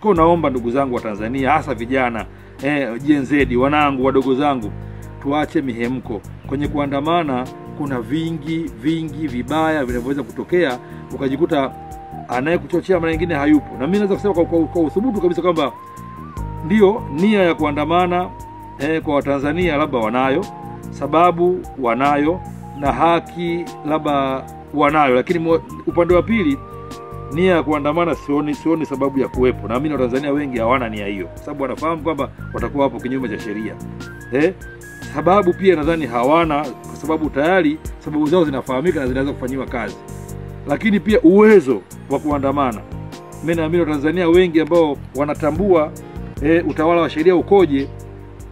Kwa naomba ndugu zangu wa Tanzania, hasa vijana, Gen Z, wanangu, wadogo zangu, tuache mihemko. Kwenye kuandamana kuna vingi vibaya vinavyoweza kutokea, ukajikuta anayekuchochea mara nyingine hayupo. Na mimi naweza kusema kwa uthubutu kabisa kwamba ndio nia ya kuandamana kwa Watanzania labda wanayo, sababu wanayo, na haki labda wanayo, lakini upande wa pili nia ya kuandamana sioni sababu ya kuwepo. Na mimi Watanzania wengi hawana nia hiyo, sababu wanafahamu kwamba watakuwa hapo kinyume cha sheria. Sababu pia nadhani hawana, kwa sababu tayari sababu zao zinafahamika na zinaweza kufanywa kazi. Lakini pia uwezo wa kuandamana, mimi naamini Watanzania wengi ambao wanatambua utawala wa sheria ukoje,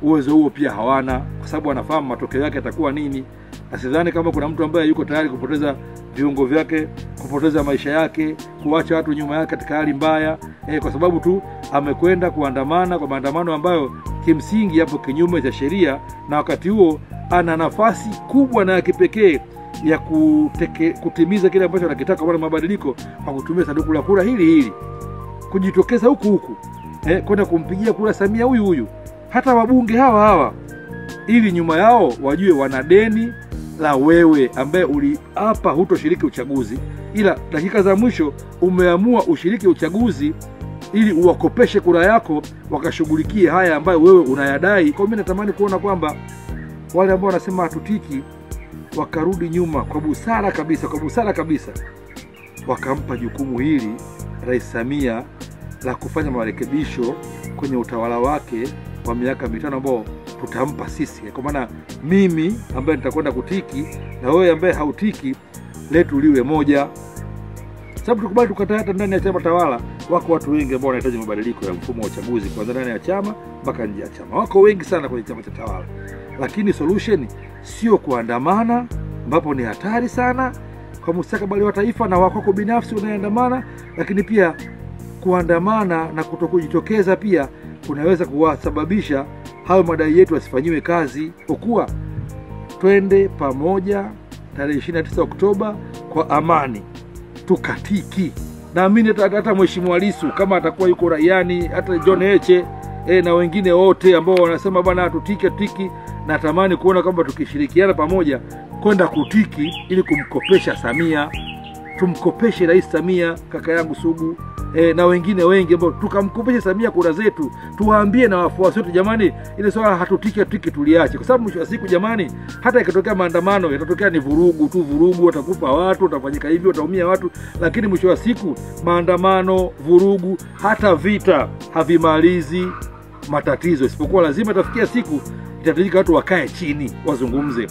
uwezo huo pia hawana, kwa sababu wanafahamu matokeo yake yatakuwa nini. Na sidhani kama kuna mtu ambaye yuko tayari kupoteza viungo vyake, kupoteza maisha yake, kuacha watu nyuma yake katika hali mbaya, kwa sababu tu amekwenda kuandamana kwa maandamano ambayo kimsingi yapo kinyume cha sheria, na wakati huo ana nafasi kubwa na ya kipekee ya kutimiza kile ambacho anakitaka kwa mabadiliko, kwa kutumia sanduku la kura hili kujitokeza huku kwenda kumpigia kura Samia huyu, hata wabunge hawa ili nyuma yao wajue wana deni la wewe ambaye uliapa hutoshiriki uchaguzi, ila dakika za mwisho umeamua ushiriki uchaguzi ili uwakopeshe kura yako wakashughulikie haya ambayo wewe unayadai. Kwa mimi natamani kuona kwamba wale ambao wanasema hatutiki wakarudi nyuma kwa busara kabisa, wakampa jukumu hili Rais Samia la kufanya marekebisho kwenye utawala wake wa miaka 5 ambao tutampa sisi. Kwa maana mimi ambaye nitakwenda kutiki na wewe ambaye hautiki, letu liwe moja. Sababu tukubali tukataa, hata ndani ya chama tawala wako watu wengi ambao wanahitaji mabadiliko ya mfumo wa uchaguzi, kuanzia ndani ya chama mpaka nje ya chama. Wako wengi sana kwenye chama cha tawala. Lakini solution sio kuandamana, ambapo ni hatari sana kwa mustakabali wa taifa na wako binafsi unayeandamana, lakini pia kuandamana na kutokujitokeza pia kunaweza kuwasababisha hayo madai yetu asifanyiwe kazi. Kwa twende pamoja tarehe 29 Oktoba kwa amani, tukatiki. Naamini hata Mheshimiwa Lissu kama atakuwa yuko raiani, hata John Heche na wengine wote ambao wanasema bwana tutiki, natamani kuona kwamba tukishirikiana pamoja kwenda kutiki ili kumkopesha Samia, tumkopeshe Rais Samia kaka yangu Sugu, na wengine wengi ambao tukamkopesha Samia kura zetu. Tuwaambie na wafuasi wetu, jamani, ile swala hatutiki tuliache, kwa sababu mwisho wa siku jamani, hata ikitokea maandamano yatatokea ni vurugu, watakufa watu, watafanyika hivyo, wataumia watu, lakini mwisho wa siku maandamano, vurugu, hata vita havimalizi matatizo, isipokuwa lazima tafikia siku itahitajika watu wakae chini wazungumze.